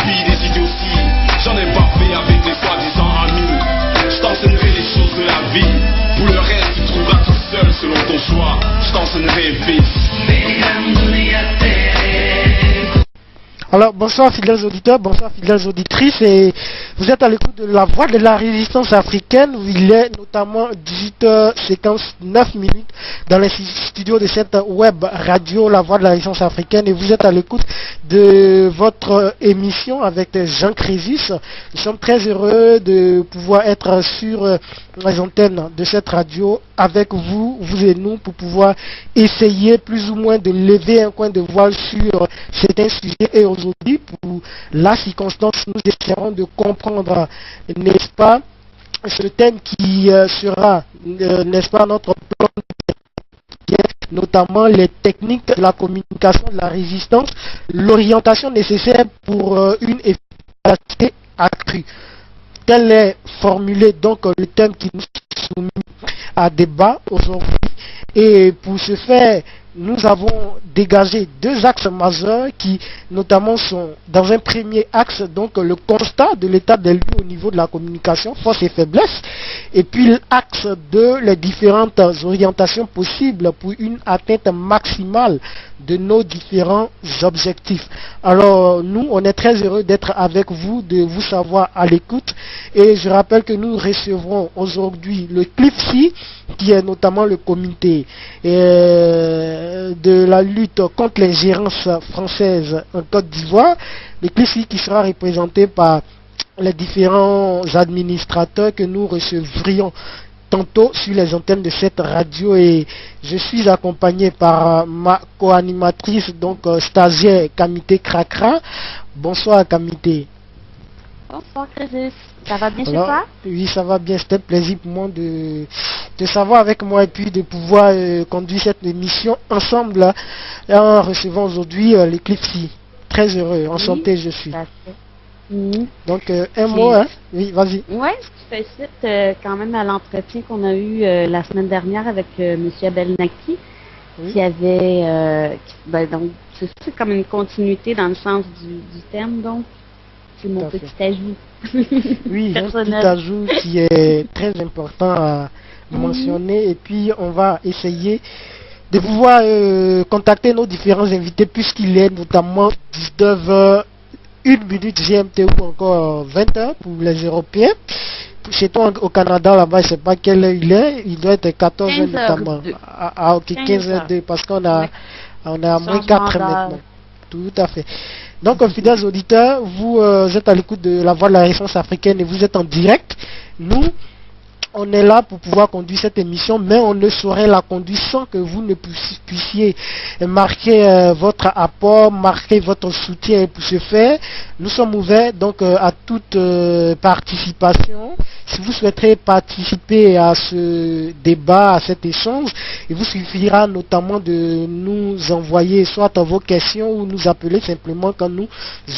vis des idioties. J'en ai pas fait avec les soi-disant amis. Je t'enseignerai les choses de la vie. Pour le reste, tu trouveras tout seul selon ton choix. Je t'enseignerai vite. Alors bonsoir fidèles auditeurs, bonsoir fidèles auditrices, et vous êtes à l'écoute de la voix de la résistance africaine. Il est notamment 18h59 dans les studios de cette web radio, la voix de la résistance africaine, et vous êtes à l'écoute de votre émission avec Jean Crésus. Nous sommes très heureux de pouvoir être sur les antennes de cette radio avec vous, vous et nous, pour pouvoir essayer plus ou moins de lever un coin de voile sur certains sujets. Et aujourd'hui, pour la circonstance, nous essaierons de comprendre, n'est-ce pas, ce thème qui sera, n'est-ce pas, notre plan, notamment les techniques de la communication, de la résistance, l'orientation nécessaire pour une efficacité accrue. Tel est formulé donc le thème qui nous est soumis à débat aujourd'hui. Et pour ce faire, nous avons dégagé deux axes majeurs qui notamment sont dans un premier axe, donc le constat de l'état des lieux au niveau de la communication, force et faiblesse, et puis l'axe de les différentes orientations possibles pour une atteinte maximale de nos différents objectifs. Alors nous, on est très heureux d'être avec vous, de vous savoir à l'écoute, et je rappelle que nous recevrons aujourd'hui le CLIFSI, qui est notamment le comité de la lutte contre l'ingérence française en Côte d'Ivoire, le CLIFSI qui sera représenté par les différents administrateurs que nous recevrions tantôt sur les antennes de cette radio, et je suis accompagné par ma co-animatrice, donc stagiaire Kamité Krakra. Bonsoir Kamité. Bonsoir Crésus, ça va bien chez toi? Oui, ça va bien, c'était un plaisir pour moi de te savoir avec moi et puis de pouvoir conduire cette émission ensemble là, en recevant aujourd'hui les CLIFSI. Très heureux, en santé je suis. Donc un mot, hein? Oui, vas-y. Oui, je fais suite quand même à l'entretien qu'on a eu la semaine dernière avec M. Abelnaki, qui avait, donc c'est comme une continuité dans le sens du thème, donc c'est mon petit ajout. Oui, un petit ajout qui est très important à mentionner, et puis on va essayer de pouvoir contacter nos différents invités puisqu'il est notamment 19h, 1 minute GMT ou encore 20h pour les Européens. Chez toi au Canada, là-bas, je ne sais pas quelle heure il est, il doit être 14h notamment. Ah ok, 15h02 parce qu'on a, on est à moins 4 maintenant. Tout à fait. Donc, fidèles auditeurs, vous êtes à l'écoute de la voix de la résistance africaine et vous êtes en direct. Nous, on est là pour pouvoir conduire cette émission, mais on ne saurait la conduire sans que vous ne puissiez marquer votre apport, marquer votre soutien. Et pour ce faire, nous sommes ouverts donc à toute participation. Si vous souhaiterez participer à ce débat, à cet échange, il vous suffira notamment de nous envoyer soit vos questions ou nous appeler simplement quand nous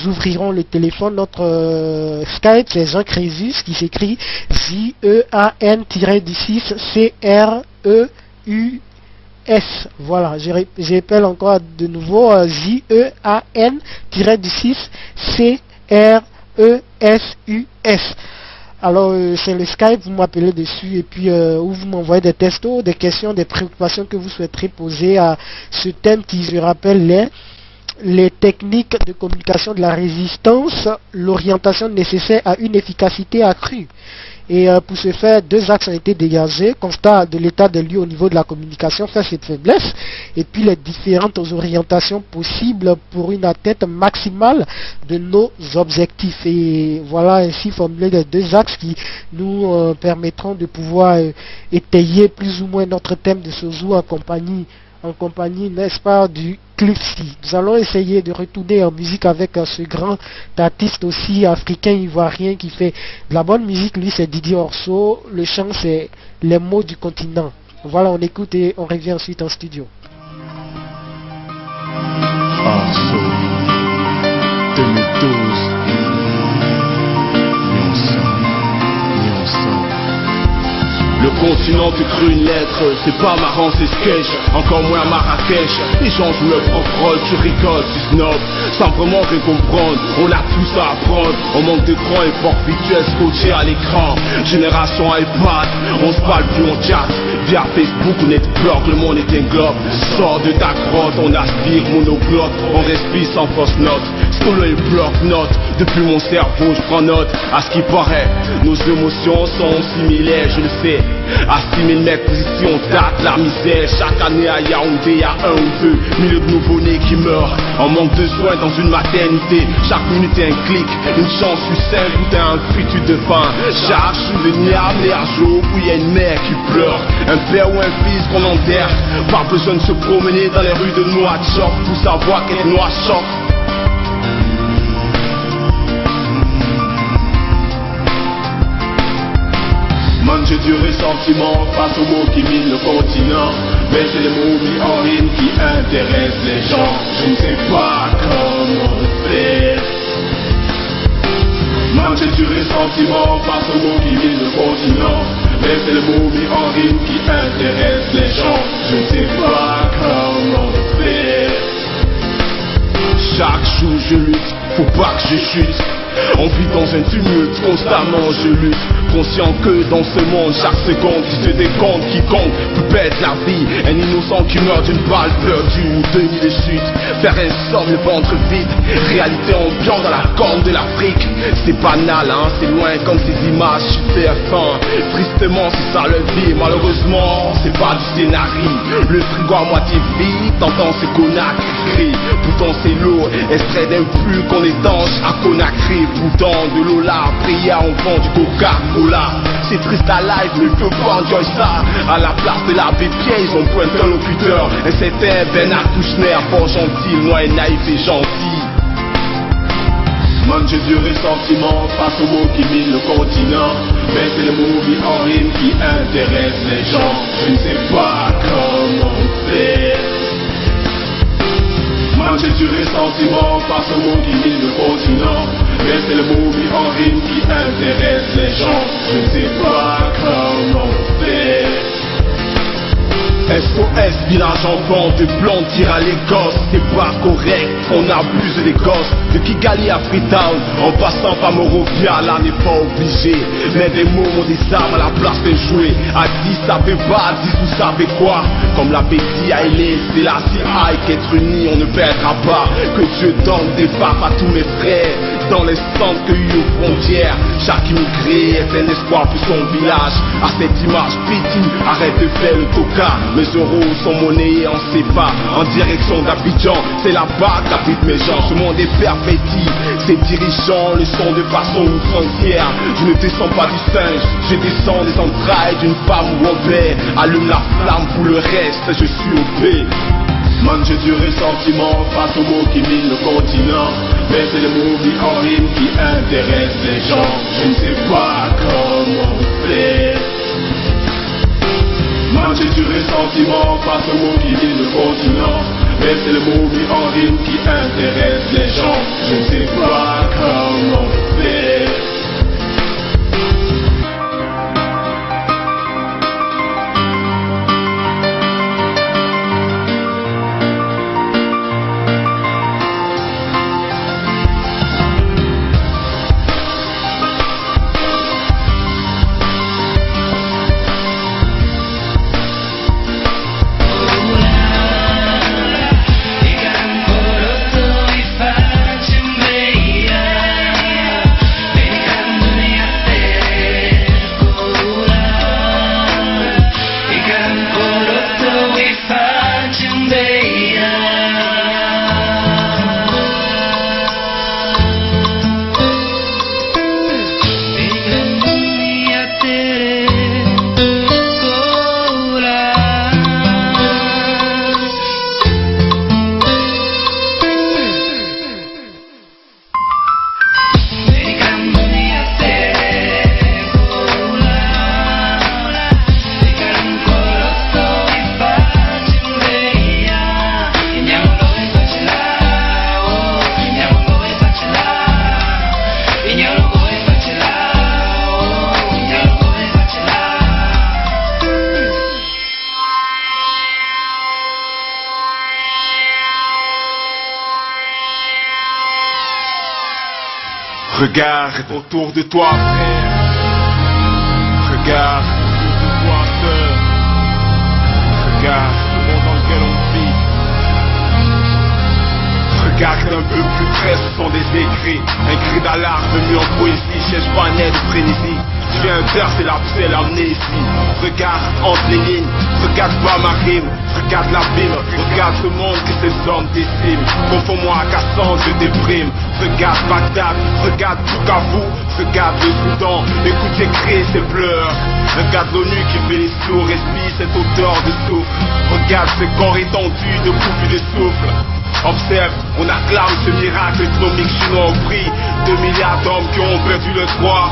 ouvrirons le téléphone. Notre Skype, c'est Jean Crésus qui s'écrit JEAN-6 CREUS. Voilà, je répète encore de nouveau JEAN-6 CREUS. Alors c'est le Skype, vous m'appelez dessus et puis où vous m'envoyez des textos, des questions, des préoccupations que vous souhaiterez poser à ce thème qui, je rappelle, les techniques de communication de la résistance, l'orientation nécessaire à une efficacité accrue. Et pour ce faire, deux axes ont été dégagés, constat de l'état des lieux au niveau de la communication, force et faiblesse, et puis les différentes orientations possibles pour une atteinte maximale de nos objectifs. Et voilà ainsi formulé les deux axes qui nous permettront de pouvoir étayer plus ou moins notre thème de ce jour en compagnie, n'est-ce pas, du CLIFSI. Nous allons essayer de retourner en musique avec ce grand artiste aussi africain ivoirien qui fait de la bonne musique. Lui, c'est Didier Orso. Le chant, c'est Les mots du continent. Voilà, on écoute et on revient ensuite en studio. Orso 2012. Le continent te crée une lettre, c'est pas marrant, c'est sketch. Encore moins Marrakech, les gens jouent leur propre rôle. Tu rigoles, tu snob, sans vraiment rien comprendre. On a tous à apprendre, on manque d'écran et forfituel scotché à l'écran. Génération iPad, on se parle plus, on chatte. Via Facebook, on est bloc, le monde est un globe. Sors de ta grotte, on aspire monoglotte. On respire sans fausse note, solo et bloc-note. Depuis mon cerveau, je prends note. À ce qui paraît, nos émotions sont similaires, je le sais. À 6000 mètres d'ici, on date la misère. Chaque année à Yaoundé, y'a 1 ou 2 millions de nouveau-nés qui meurent en manque de soins dans une maternité. Chaque minute est un clic, une chance plus simple où t'as un fritu de faim. Chaque souvenir amené à jour où y'a une mère qui pleure, un père ou un fils qu'on enterre. Pas besoin de se promener dans les rues de Nouakchott pour savoir qu'être noir choque. Man, j'ai du ressentiment face aux mots qui minent le continent. Mais c'est les mots mis en rime qui intéressent les gens. Je ne sais pas comment faire. Man, j'ai du ressentiment face aux mots qui minent le continent. Mais c'est les mots mis en rime qui intéressent les gens. Je ne sais pas comment faire. Chaque jour je lutte, faut pas que je chute. On vit dans un tumulte, constamment je lutte. Conscient que dans ce monde, chaque seconde qui se décompte, quiconque peut perdre la vie. Un innocent qui meurt d'une balle perdue ou 2000 de chute. Faire un somme, le ventre vide. Réalité ambiante dans la corne de l'Afrique. C'est banal, hein, c'est loin comme ces images super fins. Tristement, c'est ça le vie. Malheureusement, c'est pas du scénario. Le frigo à moitié vide, t'entends ces connards qui crient. Pourtant c'est lourd, extrait d'un flux qu'on étanche à Conakry. Pourtant de l'eau là, prière, on vend du Coca-Cola. C'est triste à live, mais que pas enjoy ça. À la place de la Pierre, ils ont pointé un locuteur. Et c'était Bernard Kouchner, fort gentil, moi et naïf et gentil. Man, j'ai du ressentiment face aux mots qui minent le continent. Mais c'est les mots mis en rime qui intéressent les gens. Je ne sais pas comment faire. Man, j'ai du ressentiment face aux mots qui minent le continent. Mais c'est le mot mis en rime qui intéresse les gens. Je ne sais pas comment faire. SOS, village enfant de blonde tire à l'Écosse. C'est pas correct, on abuse des gosses. De Kigali à Freetown, en passant par Morovia, là n'est pas obligé. Mais des mots ont des armes à la place de jouer. À 10 savez pas, 10 vous savez quoi. Comme l'a dit Haïlé, c'est la CI qu'être unis on ne perdra pas. Que Dieu donne des papes à tous mes frères. Dans les centres cueillis aux frontières, chaque immigré est un espoir pour son village. À cette image pétille, arrête de faire le toca. Mes euros sont monnayés en CFA, en direction d'Abidjan. C'est là-bas qu'habitent mes gens, ce monde est perfecti. Ces dirigeants le sont de façon outrancière. Je ne descends pas du singe, je descends des entrailles d'une femme ou un père. Allume la flamme pour le reste, je suis au paix. Man, j'ai du ressentiment face aux mots qui minent le continent. Mais c'est les mots mis en rime qui intéressent les gens. Je ne sais pas comment faire. Man, j'ai du ressentiment face aux mots qui minent le continent. Mais c'est les mots mis en rime qui intéressent les gens. Je ne sais pas comment faire. Yeah. Regarde autour de toi, frère. Regarde autour de toi, sœur. Regarde le monde dans lequel on vit. Regarde un peu plus près, ce sont des écrits. Un cri d'alarme mis en poésie, cherche pas net de frénésie. Je viens verser la pucelle amenée ici. Regarde entre les lignes, regarde pas ma rime. Regarde l'abîme, regarde ce monde que ces hommes déciment. Confonds-moi à Cassandre, je déprime. Regarde Bagdad, regarde Bukavu, regarde le Soudan. Écoute ces cris, ces pleurs. Regarde l'ONU qui fait les sourds, respire cette odeur de souffle. Regarde ce corps étendu de coupe et de souffle. Observe, on acclame ce miracle économique chinois au prix 2 milliards d'hommes qui ont perdu le droit.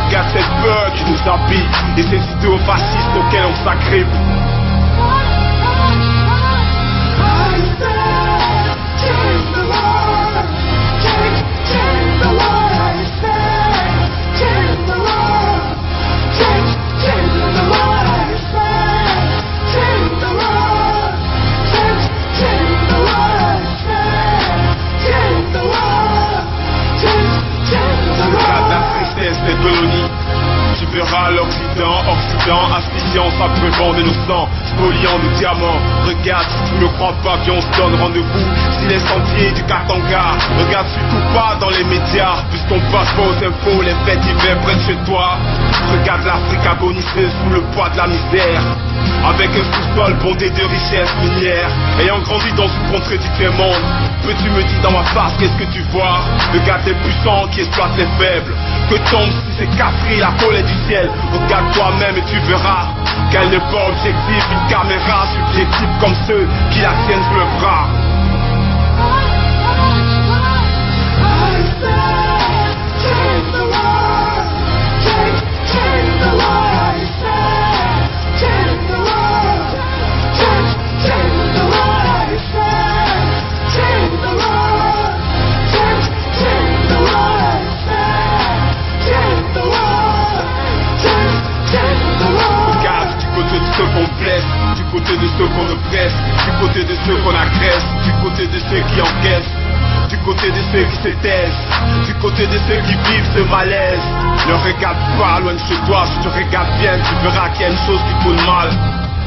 Regarde cette peur qui nous habite et ces idéaux fascistes auxquels on s'agrippe. Des colonies. Tu verras l'Occident asphyxiant, s'abreuvant de nos sangs, spoliant nos diamants. Regarde, si tu ne crois pas, bien on se donne rendez-vous. Si les sentiers du Katanga, regarde surtout pas dans les médias, puisqu'on passe pas aux infos, les faits divers près de chez toi. Regarde l'Afrique agonisée sous le poids de la misère, avec un sous-sol bondé de richesses minières. Ayant grandi dans une contrée du tiers-monde, peux-tu me dire dans ma face qu'est-ce que tu vois? Regarde les puissants qui exploitent les faibles. Que tombe si c'est Cafri, la colère du ciel. Regarde toi-même et tu verras qu'elle n'est pas objective, une caméra subjective comme ceux qui la tiennent sous le bras. Du côté de ceux qu'on oppresse, du côté de ceux qu'on agresse, du côté de ceux qui encaissent, du côté de ceux qui se taisent, du côté de ceux qui vivent ce malaise. Ne regarde pas loin de chez toi, si tu regardes bien, tu verras qu'il y a une chose qui tourne mal.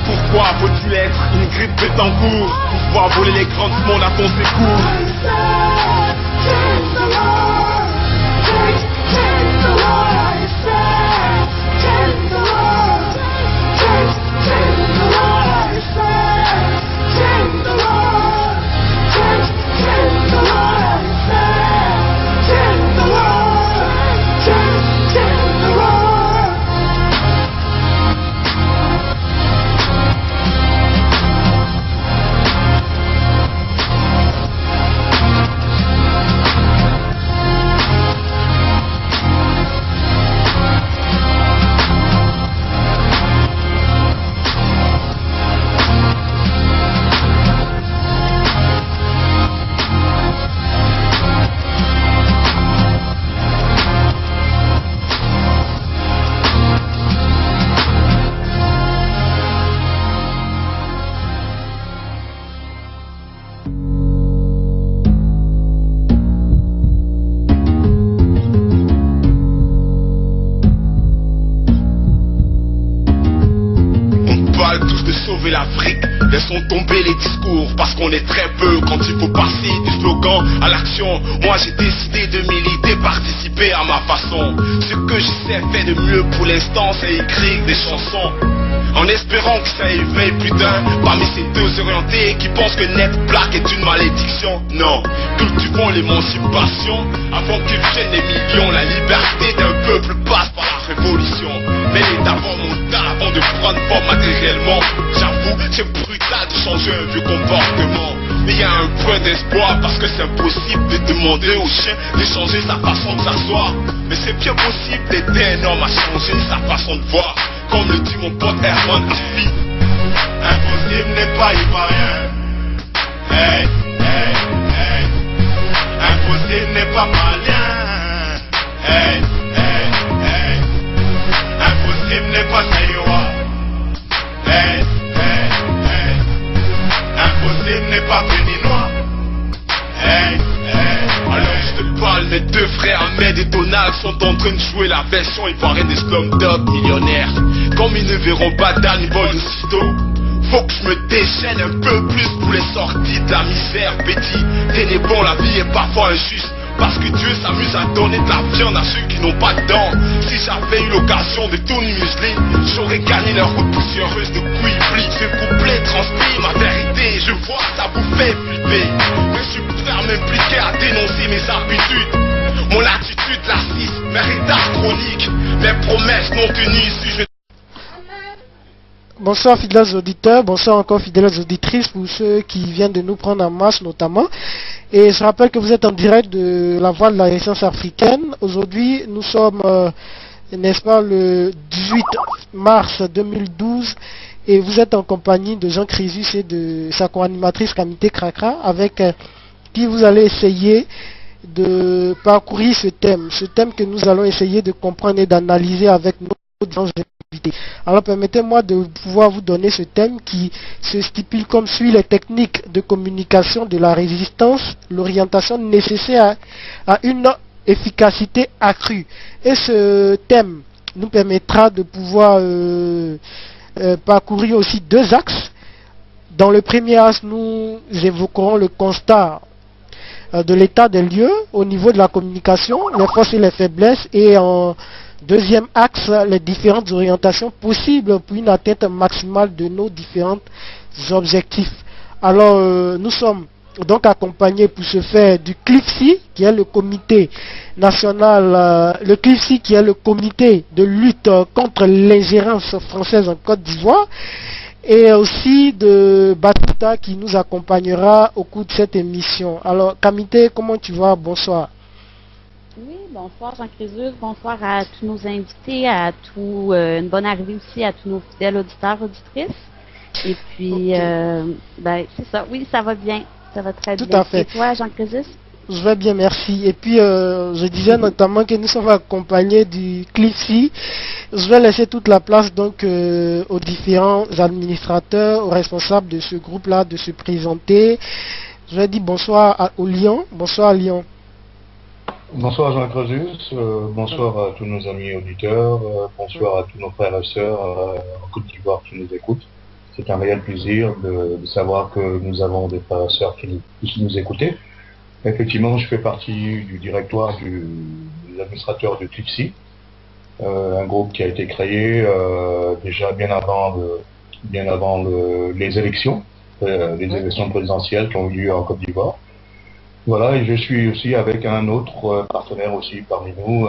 Pourquoi faut-il être une grippe Bétancourt pour pouvoir voler les grands du monde à ton secours? L'Afrique, laissons tomber les discours parce qu'on est très peu quand il faut passer du slogan à l'action. Moi j'ai décidé de militer, participer à ma façon. Ce que j'essaie fait de mieux pour l'instant, c'est écrire des chansons, en espérant que ça éveille plus d'un parmi ces deux orientés qui pensent que net black est une malédiction. Non, cultivons l'émancipation avant qu'ils viennent les millions. La liberté d'un peuple passe par la révolution, mais il est d'abord mondial avant de prendre forme matériellement. J'avoue, c'est brutal de changer un vieux comportement, mais il y a un point d'espoir parce que c'est impossible de demander au chien de changer sa façon de s'asseoir. Mais c'est bien possible d'aider un homme à changer sa façon de voir. Comme le dit mon pote Herman Affi, impossible n'est pas ivoirien. Hey, hey, hey. Impossible n'est pas malien. Hey, hey, hey. Impossible n'est pas saïrois. Hey, hey, hey. Impossible n'est pas béninois. Hey, hey. Alors je te parle des deux frères Ahmed et Tony. Nationale sont en train de jouer la version ivoirienne des Slumdog Millionnaires. Comme ils ne verront pas Dan Boy aussitôt, faut que je me déchaîne un peu plus pour les sorties de la misère. Petit, tenez bon, la vie est parfois injuste, parce que Dieu s'amuse à donner de la viande à ceux qui n'ont pas de dents. Si j'avais eu l'occasion de tout museler, j'aurais gagné leur route poussiéreuse de couilles. Ce couplet transpire ma vérité, je vois ça vous fait flipper. Mais je suis prêt à m'impliquer, à dénoncer mes habitudes. Mon attitude lassiste, mes retards chroniques, mes promesses non tenues. Si je... Bonsoir fidèles auditeurs, bonsoir encore fidèles auditrices pour ceux qui viennent de nous prendre en masse notamment. Et je rappelle que vous êtes en direct de la Voix de la Résistance africaine. Aujourd'hui, nous sommes, n'est-ce pas, le 18 mars 2012 et vous êtes en compagnie de Jean Crésus et de sa co-animatrice Kamité Krakra avec qui vous allez essayer de parcourir ce thème que nous allons essayer de comprendre et d'analyser avec nos différents invités. Alors permettez-moi de pouvoir vous donner ce thème qui se stipule comme suit: les techniques de communication de la résistance, l'orientation nécessaire à une efficacité accrue. Et ce thème nous permettra de pouvoir parcourir aussi deux axes. Dans le premier axe, nous évoquerons le constat de l'état des lieux au niveau de la communication, les forces et les faiblesses, et en deuxième axe, les différentes orientations possibles pour une atteinte maximale de nos différents objectifs. Alors, nous sommes donc accompagnés pour ce faire du CLIFSI, qui est le comité national, le CLIFSI qui est le comité de lutte contre l'ingérence française en Côte d'Ivoire, et aussi de Batuta qui nous accompagnera au cours de cette émission. Alors, Kamité, comment tu vas? Bonsoir. Oui, bonsoir Jean Crésus, bonsoir à tous nos invités, à tous, une bonne arrivée aussi à tous nos fidèles auditeurs, auditrices. Et puis, ben, c'est ça, oui, ça va bien, ça va très bien. Tout à fait. Et toi, Jean Crésus? Je vais bien, merci. Et puis, je disais notamment que nous sommes accompagnés du CLIFSI. Je vais laisser toute la place donc aux différents administrateurs, aux responsables de ce groupe-là de se présenter. Je vais dire bonsoir au Lyon. Bonsoir Lyon. Bonsoir Jean Crésus, bonsoir à tous nos amis auditeurs, bonsoir à tous nos frères et sœurs en Côte d'Ivoire qui nous écoutent. C'est un réel plaisir de savoir que nous avons des frères et sœurs qui nous écoutent. Effectivement, je fais partie du directoire des administrateurs de CLIFSI, un groupe qui a été créé déjà bien avant les élections présidentielles qui ont eu lieu en Côte d'Ivoire. Voilà, et je suis aussi avec un autre partenaire aussi parmi nous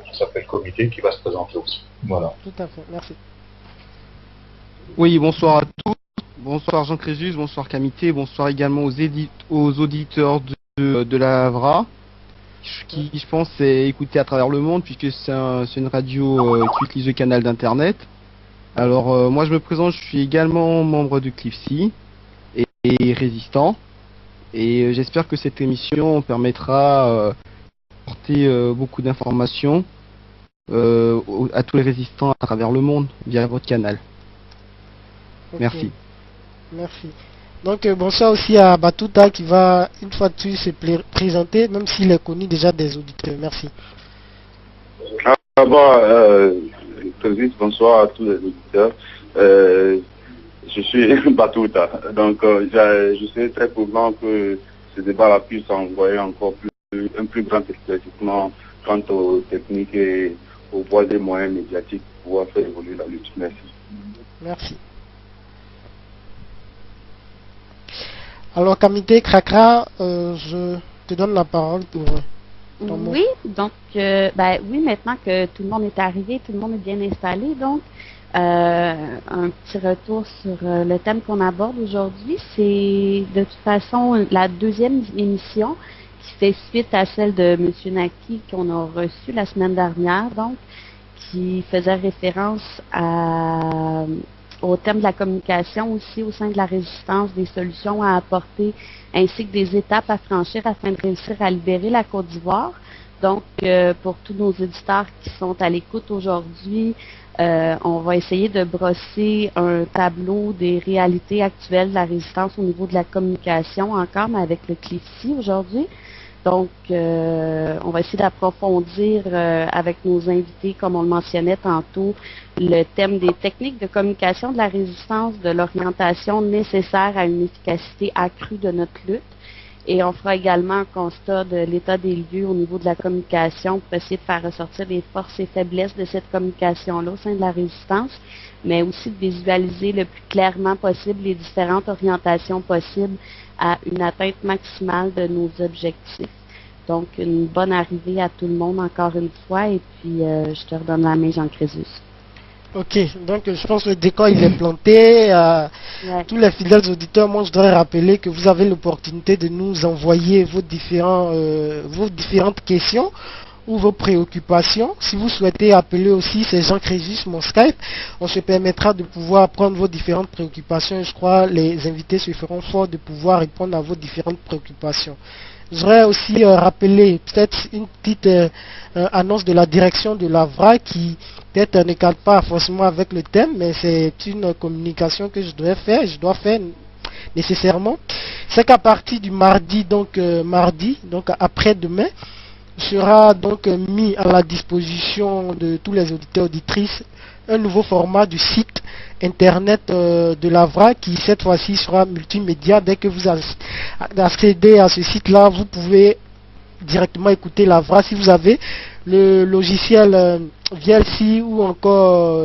qui s'appelle Comité, qui va se présenter aussi. Voilà. Tout à fait, merci. Oui, bonsoir à tous. Bonsoir Jean Crésus, bonsoir Kamité, bonsoir également aux auditeurs de la VRA, qui je pense est écouté à travers le monde puisque c'est une radio qui utilise le canal d'internet. Alors moi je me présente, je suis également membre du CLIFSI et résistant. Et j'espère que cette émission permettra de porter beaucoup d'informations à tous les résistants à travers le monde via votre canal. Okay. Merci. Merci. Donc bonsoir aussi à Batuta qui va une fois de plus se présenter, même s'il est connu déjà des auditeurs. Merci. Bonsoir à tous les auditeurs. Je suis Batuta, donc je suis très content que ce débat puisse envoyer encore un plus grand éclaircissement quant aux techniques et aux voies des moyens médiatiques pour pouvoir faire évoluer la lutte. Merci. Merci. Alors Kamité Krakra, je te donne la parole pour ton mot. Oui, donc oui, maintenant que tout le monde est arrivé, tout le monde est bien installé, donc un petit retour sur le thème qu'on aborde aujourd'hui. C'est de toute façon la deuxième émission qui fait suite à celle de M. Naki qu'on a reçue la semaine dernière, donc qui faisait référence au thème de la communication aussi au sein de la résistance, des solutions à apporter ainsi que des étapes à franchir afin de réussir à libérer la Côte d'Ivoire. Donc, pour tous nos éditeurs qui sont à l'écoute aujourd'hui, on va essayer de brosser un tableau des réalités actuelles de la résistance au niveau de la communication encore, mais avec le CLIFSI aujourd'hui. Donc, on va essayer d'approfondir avec nos invités, comme on le mentionnait tantôt, le thème des techniques de communication de la résistance, de l'orientation nécessaire à une efficacité accrue de notre lutte. Et on fera également un constat de l'état des lieux au niveau de la communication pour essayer de faire ressortir les forces et faiblesses de cette communication-là au sein de la résistance, mais aussi de visualiser le plus clairement possible les différentes orientations possibles à une atteinte maximale de nos objectifs. Donc, une bonne arrivée à tout le monde encore une fois, et puis je te redonne la main, Jean Crésus. Ok, donc je pense que le décor il est planté. Ouais. Tous les fidèles auditeurs, moi je voudrais rappeler que vous avez l'opportunité de nous envoyer vos différentes questions ou vos préoccupations. Si vous souhaitez appeler aussi, c'est Jean Crésus, mon Skype. On se permettra de pouvoir prendre vos différentes préoccupations et je crois les invités se feront fort de pouvoir répondre à vos différentes préoccupations. Je voudrais aussi rappeler peut-être une petite annonce de la direction de l'AVRA qui peut-être ne cadre pas forcément avec le thème, mais c'est une communication que je dois faire nécessairement. C'est qu'à partir du mardi, donc après-demain, sera donc mis à la disposition de tous les auditeurs auditrices un nouveau format du site internet de l'AVRA qui cette fois-ci sera multimédia. Dès que vous accédez à ce site-là, vous pouvez directement écouter l'AVRA. Si vous avez le logiciel VLC ou encore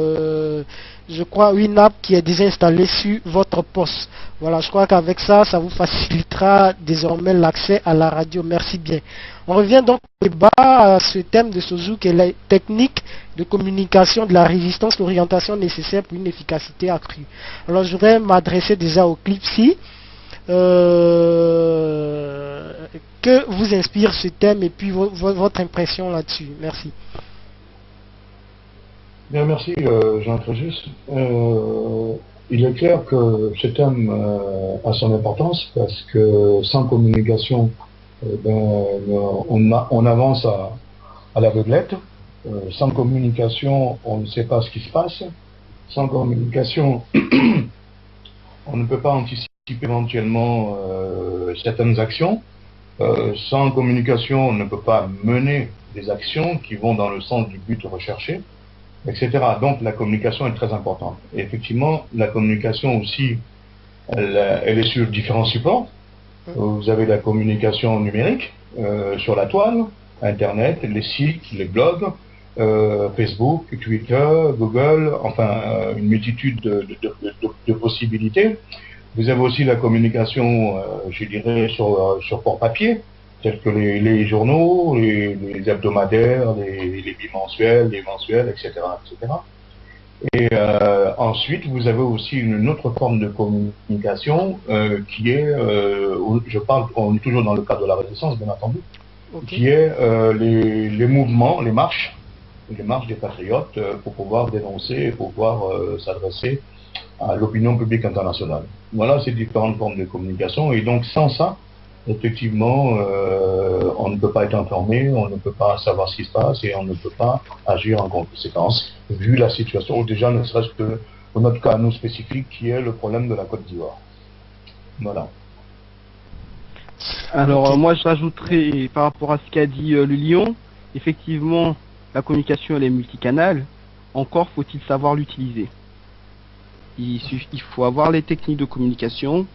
je crois Winamp qui est déjà installé sur votre poste. Voilà, je crois qu'avec ça, ça vous facilitera désormais l'accès à la radio. Merci bien. On revient donc au débat à ce thème de ce jour qui est la technique de communication de la résistance, l'orientation nécessaire pour une efficacité accrue. Alors je voudrais m'adresser déjà au clip-ci. Que vous inspire ce thème et puis votre impression là-dessus. Merci. Bien, merci Jean Crésus. Il est clair que ce thème a son importance parce que sans communication, on avance à l'aveuglette. Sans communication, on ne sait pas ce qui se passe. Sans communication, on ne peut pas anticiper éventuellement certaines actions. Sans communication, on ne peut pas mener des actions qui vont dans le sens du but recherché, etc. Donc la communication est très importante. Et effectivement, la communication aussi, elle est sur différents supports. Vous avez la communication numérique sur la toile, Internet, les sites, les blogs, Facebook, Twitter, Google, enfin une multitude de possibilités. Vous avez aussi la communication, je dirais, sur port papier, tels que les journaux, les hebdomadaires, les bimensuels, les mensuels, etc. etc. Et ensuite, vous avez aussi une autre forme de communication qui est, on est toujours dans le cadre de la résistance, bien entendu, okay, qui est les mouvements, les marches des patriotes pour pouvoir dénoncer et pouvoir s'adresser à l'opinion publique internationale. Voilà ces différentes formes de communication, et donc sans ça, effectivement, on ne peut pas être informé, on ne peut pas savoir ce qui se passe et on ne peut pas agir en conséquence, vu la situation, ou déjà ne serait-ce que pour notre cas nous spécifique qui est le problème de la Côte d'Ivoire. Voilà. Alors moi je rajouterai par rapport à ce qu'a dit le Lion, effectivement la communication elle est multicanale, encore faut-il savoir l'utiliser. Il faut avoir les techniques de communication,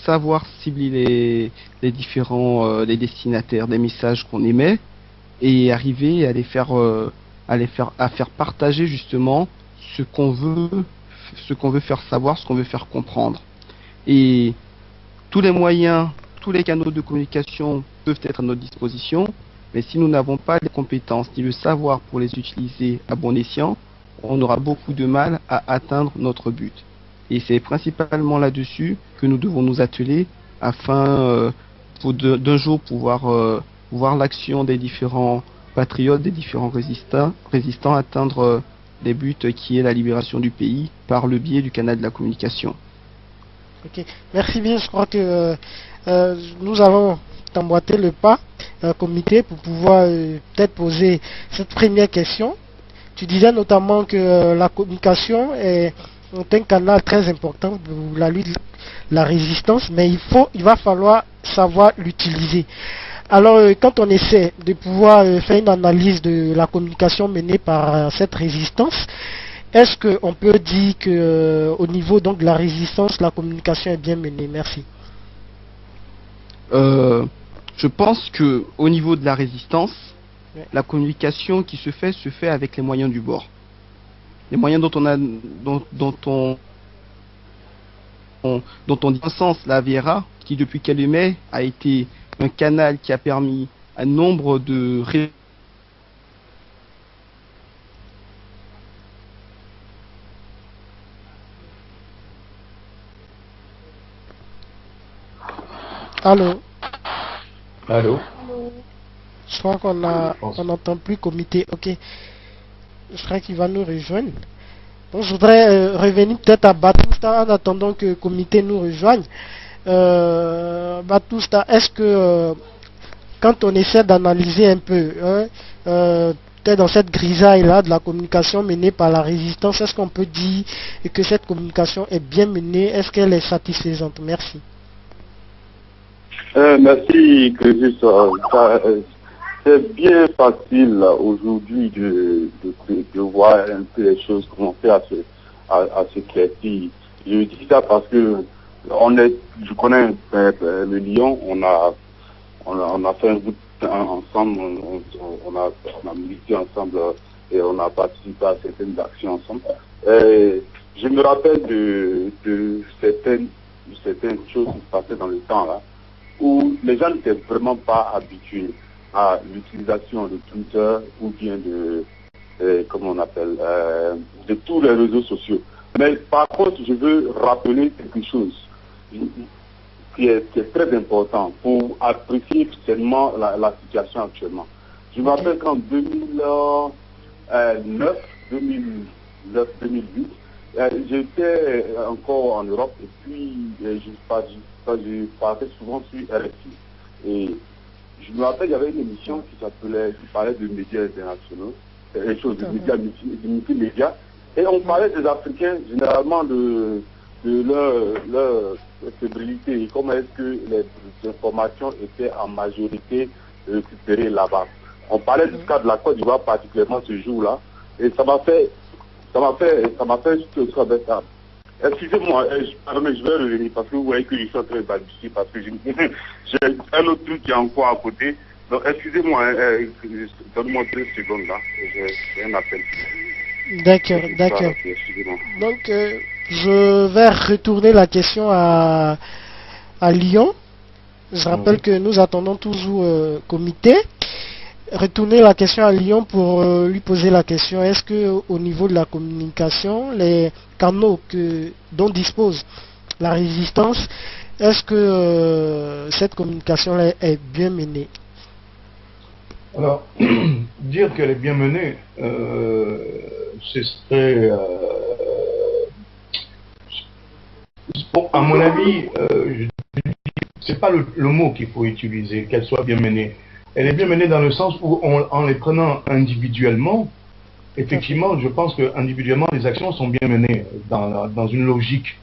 savoir cibler les différents les destinataires des messages qu'on émet et arriver à faire partager justement ce qu'on veut faire savoir, ce qu'on veut faire comprendre. Et tous les moyens, tous les canaux de communication peuvent être à notre disposition, mais si nous n'avons pas les compétences ni le savoir pour les utiliser à bon escient, on aura beaucoup de mal à atteindre notre but. Et c'est principalement là-dessus que nous devons nous atteler afin d'un jour pouvoir voir l'action des différents patriotes, des différents résistants atteindre des buts qui est la libération du pays par le biais du canal de la communication. Ok, merci bien. Je crois que nous allons emboîter le pas comité pour pouvoir peut-être poser cette première question. Tu disais notamment que la communication est un canal très important pour la lutte, la résistance, mais il va falloir savoir l'utiliser. Alors, quand on essaie de pouvoir faire une analyse de la communication menée par cette résistance, est-ce qu'on peut dire que au niveau donc de la résistance, la communication est bien menée? Merci. Je pense que au niveau de la résistance, Ouais. la communication qui se fait avec les moyens du bord. Les moyens dont on dit un sens la Viera, qui depuis qu'elle émet a été un canal qui a permis un nombre de Allô? Allô? Je crois qu'on n'entend plus comité. Ok. Je crois qu'il va nous rejoindre. Donc, je voudrais revenir peut-être à Batousta en attendant que le comité nous rejoigne. Batousta, est-ce que quand on essaie d'analyser un peu, hein, peut-être dans cette grisaille-là de la communication menée par la résistance, est-ce qu'on peut dire que cette communication est bien menée? Est-ce qu'elle est satisfaisante? Merci. Merci, Crésus. C'est bien facile aujourd'hui de voir un peu les choses commencer à s'éclaircir. Je dis ça parce que je connais le Lyon, on a fait un bout de temps ensemble, on a milité ensemble et on a participé à certaines actions ensemble. Je me rappelle de certaines choses qui se passaient dans le temps là, où les gens n'étaient vraiment pas habitués à l'utilisation de Twitter ou bien comment on appelle, de tous les réseaux sociaux. Mais par contre, je veux rappeler quelque chose qui est très important pour apprécier seulement la situation actuellement. Je me rappelle qu'en 2008, j'étais encore en Europe et puis je parlais souvent sur RFI. Et je me rappelle, il y avait une émission qui parlait de médias internationaux, des choses de médias, de multimédias, et on parlait des Africains généralement de leur fébrilité et comment est-ce que les informations étaient en majorité récupérées là-bas. On parlait du cas de la Côte d'Ivoire particulièrement ce jour-là, et ça m'a fait excusez-moi, je vais revenir parce que vous voyez que je suis en train de balbutier parce que j'ai un autre truc qui est encore à côté. Donc excusez-moi, donne-moi 2 secondes là, j'ai un appel. D'accord. Donc je vais retourner la question à Lyon. Je rappelle que nous attendons toujours comité. Retourner la question à Lyon pour lui poser la question. Est-ce que au niveau de la communication, les canaux dont dispose la résistance, est-ce que cette communication est bien menée? Alors, dire qu'elle est bien menée, ce serait, bon, à mon avis, c'est pas le mot qu'il faut utiliser, qu'elle soit bien menée. Elle est bien menée dans le sens où, en les prenant individuellement, effectivement, je pense que individuellement, les actions sont bien menées dans une logique,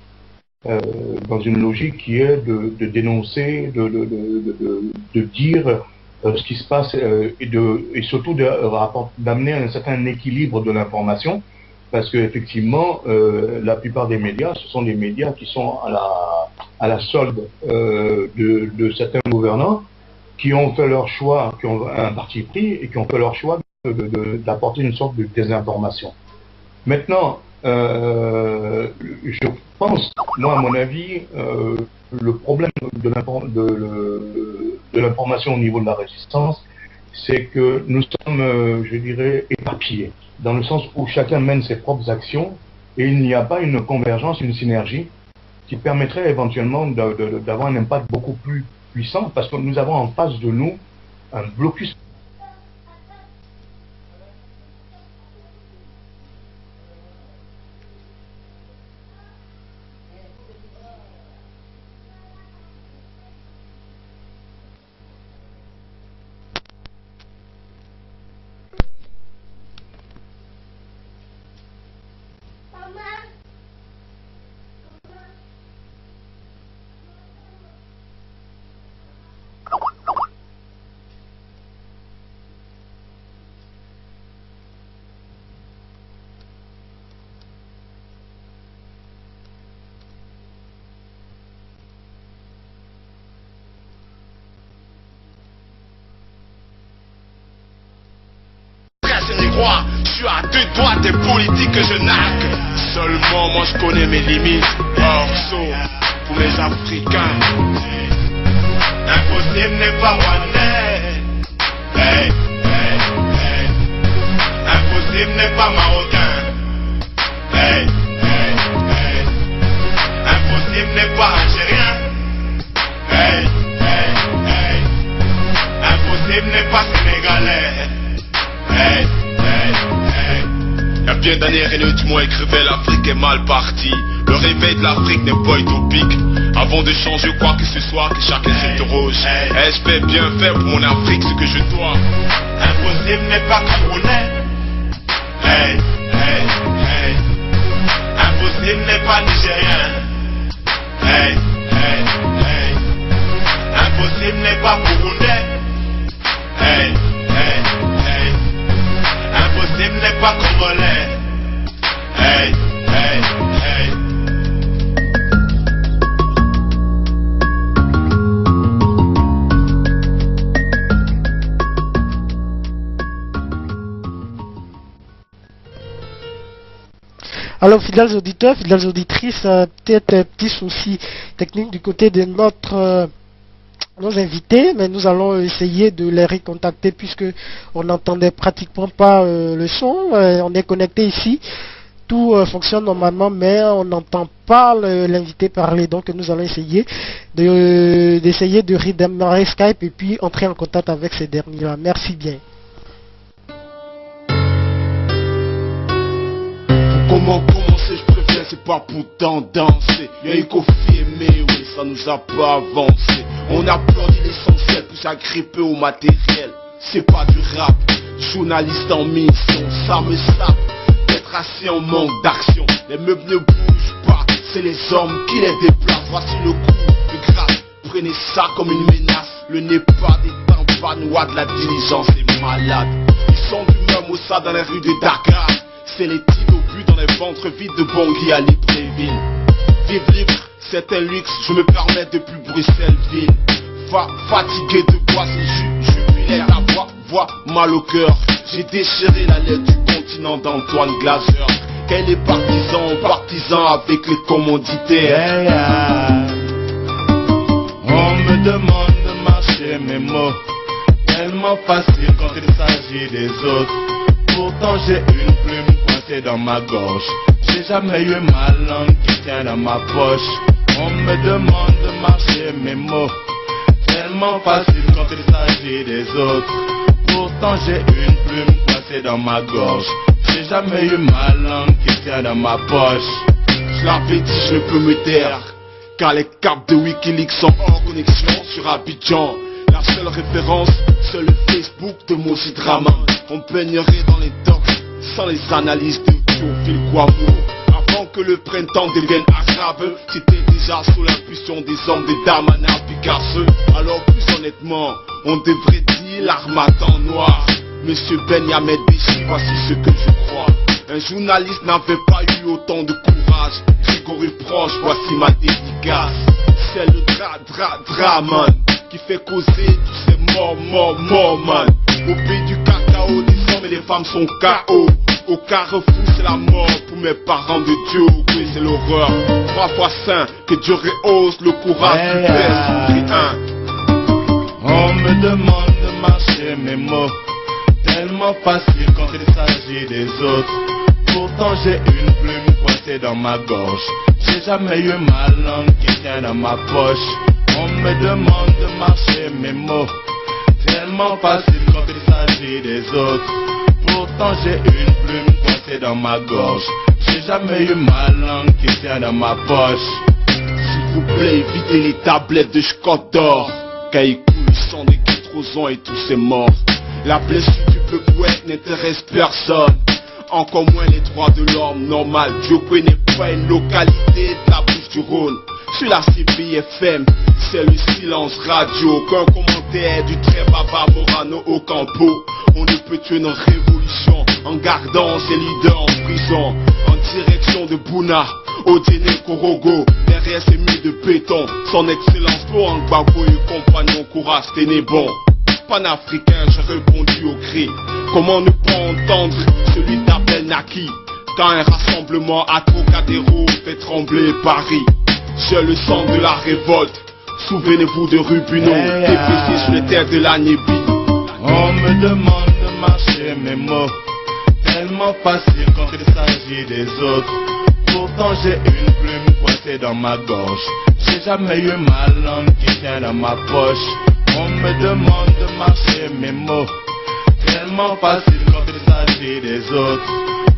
qui est de dénoncer, de dire ce qui se passe et surtout d'amener un certain équilibre de l'information, parce que effectivement, la plupart des médias, ce sont des médias qui sont à la solde de certains gouvernants, qui ont fait leur choix, qui ont un parti pris et qui ont fait leur choix d'apporter une sorte de désinformation. Maintenant, je pense, moi à mon avis, le problème de l'information au niveau de la résistance, c'est que nous sommes, je dirais, éparpillés, dans le sens où chacun mène ses propres actions et il n'y a pas une convergence, une synergie qui permettrait éventuellement d'avoir un impact beaucoup plus puissant, parce que nous avons en face de nous un blocus. c'est les rois. Je suis à 2 doigts des politiques que je naque. Seulement moi je connais mes limites. Orso pour les Africains. Impossible n'est pas rwandais. Hey, hey, hey. Impossible n'est pas marocain. Hey, hey, hey. Impossible n'est pas algérien. Hey, hey, hey. Impossible n'est pas sénégalais. Hey, hey, hey. Y'a bien d'années, René Dumont écrivait l'Afrique est mal partie. Le réveil de l'Afrique n'est pas utopique. Avant de changer quoi que ce soit, que chacun s'interroge. Ai-je fait bien faire pour mon Afrique ce que je dois? Impossible n'est pas camerounais. Hey, hey, hey. Impossible n'est pas nigérien. Hey, hey, hey. Impossible n'est pas burundais. Hey, hey, hey. Impossible n'est pas congolais. Hey, hey, hey. Alors, fidèles auditeurs, fidèles auditrices, peut-être un petit souci technique du côté de nos invités, mais nous allons essayer de les recontacter puisque on n'entendait pratiquement pas le son. On est connecté ici, tout fonctionne normalement, mais on n'entend pas l'invité parler. Donc nous allons essayer de redémarrer Skype et puis entrer en contact avec ces derniers-là. Merci bien. Comment commencer, je préfère, c'est pas pour tant danser. Y'a eu Kofi aimé, oui, ça nous a pas avancé. On applaudit l'essentiel pour s'agripper au matériel. C'est pas du rap, journaliste en mission, ça me sape d'être assis en manque d'action. Les meubles ne bougent pas, c'est les hommes qui les déplacent. Voici le coup de grâce, prenez ça comme une menace. Le nez pas des tampanois de la diligence est malade. Ils sont d'humeur Mossa dans les rues de Dakar. C'est les titres au but dans les ventres vides de Bangui à Libreville. Vivre libre, c'est un luxe, je me permets depuis Bruxelles-Ville. Fatigué de bois, c'est jubilaire, la voix mal au cœur. J'ai déchiré la lettre du continent d'Antoine Glaser. Quel est partisan avec les commanditaires. On me demande de marcher mes mots, tellement facile quand il s'agit des autres. Pourtant j'ai une plume coincée dans ma gorge. J'ai jamais eu ma langue qui tient dans ma poche. On me demande de marcher mes mots, tellement facile quand il s'agit des autres. Pourtant j'ai une plume coincée dans ma gorge. J'ai jamais eu ma langue qui tient dans ma poche. Je l'avais dit, je ne peux me taire, car les cartes de Wikileaks sont hors connexion sur Abidjan. La seule référence, c'est le Facebook de Moji Drama. On baignerait dans les docs, sans les analyses de Théophile Kouamouo. Avant que le printemps devienne arabe, c'était déjà sous l'impulsion des hommes de Damana Picasso. Alors plus honnêtement, on devrait dire l'armatan noir. Monsieur Benyamin Déchi, voici ce que je crois. Un journaliste n'avait pas eu autant de courage. Grégory Proche, voici ma dédicace. C'est le draman qui fait causer tous ces morts man. Au pays du cacao, des hommes et les femmes sont KO. Au carrefour c'est la mort pour mes parents de Dieu. Oui c'est l'horreur, 3 fois saint, que Dieu rehausse le courage du père. On me demande de marcher mes mots, tellement facile quand il s'agit des autres. Pourtant j'ai une plume coincée dans ma gorge. J'ai jamais eu ma langue qui tient dans ma poche. On me demande de marcher mes mots, tellement facile quand il s'agit des autres. Pourtant j'ai une plume coincée dans ma gorge. J'ai jamais eu ma langue qui tient dans ma poche. S'il vous plaît, évitez les tablettes de Scott d'or, car il coule le sang des Guitrozons et tous ces morts. La blessure du peuple ouest n'intéresse personne, encore moins les droits de l'homme. Normal, Diopé n'est pas une localité de la bouche du Rhône. Sur la CBFM, c'est le silence radio. Qu'un commentaire du très baba Morano au Campo. On ne peut tuer nos révolutions en gardant ses leaders en prison. En direction de Bouna, Odiené Korogo, derrière ses murs de béton. Son excellence Laurent Gbagbo et compagnon Koura Ténébon. Panafricain, j'ai répondu au cri. Comment ne pas entendre celui d'Abel Naki, quand un rassemblement à Trocadéro fait trembler Paris. J'ai le sang de la révolte, souvenez-vous de Rubino, déprécié sur les terres de la Nébie. On me demande de marcher mes mots, tellement facile quand il s'agit des autres. Pourtant j'ai une plume coincée dans ma gorge, j'ai jamais eu ma langue qui tient dans ma poche. On me demande de marcher mes mots, tellement facile quand il s'agit des autres.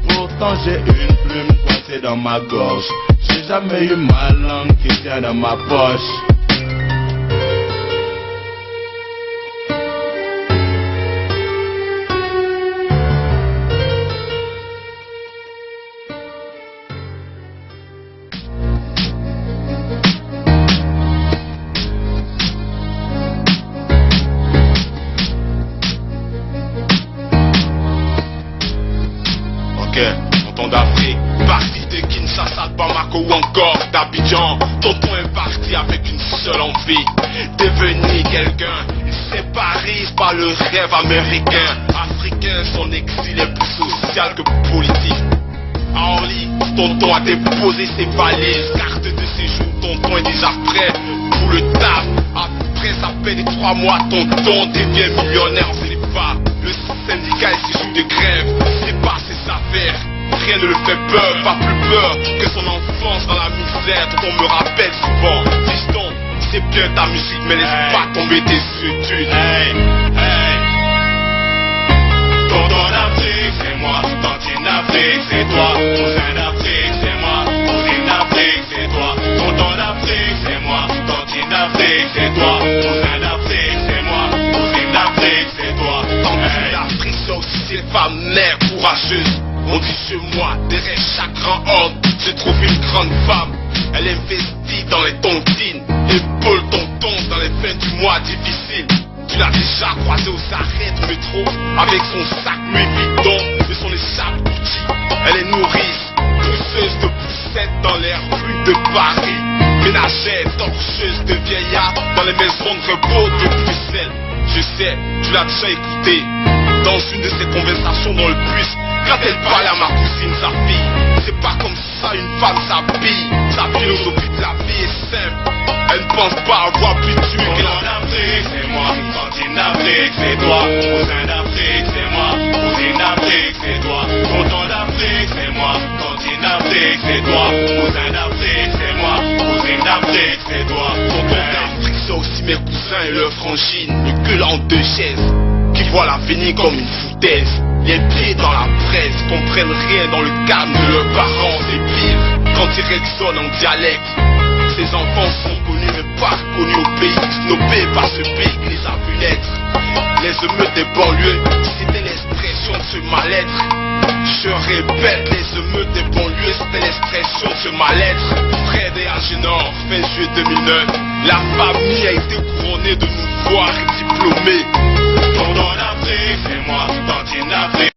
Pourtant j'ai une plume coincée dans ma gorge, j'ai jamais eu ma langue qui tient dans ma poche. Tonton d'Afrique, parti de Kinshasa, de Bamako ou encore d'Abidjan. Tonton est parti avec une seule envie, devenir quelqu'un. Il séparise par le rêve américain. Africain, son exil est plus social que politique. À Orly, tonton a déposé ses valises, carte de séjour, tonton est déjà prêt pour le taf. Après sa peine de 3 mois, tonton devient millionnaire. Ce n'est pas le syndicat et ses jours de grève, c'est pas ses affaires. Rien ne le fait peur, pas plus peur que son enfance dans la misère. Tonton me rappelle souvent, fiston, c'est bien ta musique, mais laisse pas tomber tes études. Hey, hey. Tonton d'Afrique, c'est moi. Tantine d'Afrique, c'est toi. Cousin d'Afrique, c'est moi. Cousine d'Afrique, c'est toi. Tonton d'Afrique, c'est moi. Tantine d'Afrique, c'est toi. Cousin d'Afrique, c'est moi. Cousine d'Afrique, c'est toi. Tantine d'Afrique, c'est aussi ces femmes mères courageuses. On dit chez moi, derrière chaque grand homme se trouve une grande femme. Elle investit dans les tontines, épaule tonton dans les fins du mois difficiles. Tu l'as déjà croisée aux arrêts de métro, avec son sac Louis Vuitton et son écharpe Gucci. Elle est nourrice, pousseuse de poussettes dans les rues de Paris. Ménagère, torcheuse de vieillards dans les maisons de repos de Bruxelles. Je sais, tu l'as déjà écouté dans une de ces conversations dans le bus. Quand elle parle à ma cousine, sa fille, c'est pas comme ça une femme s'habille. Sa philosophie de la vie est simple, elle ne pense pas avoir plus tué que Tonton d'Afrique, c'est moi. Tantine d'Afrique, c'est toi. Cousin d'Afrique, c'est moi. Cousine d'Afrique, c'est toi. Tonton d'Afrique, c'est moi. Tantine d'Afrique, c'est toi. Cousin d'Afrique, c'est moi. Cousine d'Afrique, c'est toi. Tonton d'Afrique, c'est aussi mes cousins et leurs frangines, le gueule en 2 chaises, qui voient l'avenir comme une foutaise. Les pieds dans la presse, comprennent rien dans le calme de leurs parents, c'est pire quand ils résonnent en dialecte. Ces enfants sont connus mais pas connus au pays, snobés par ce pays qui les a vu naître. Les émeutes des banlieues, c'était l'expression de ce mal-être. Je répète, les émeutes des banlieues, c'était l'expression de ce mal-être. Fred et Agénor, fin juillet 2009, la famille a été couronnée de nous voir diplômés. Tonton d'Afrique, c'est moi. Tantine d'Afrique.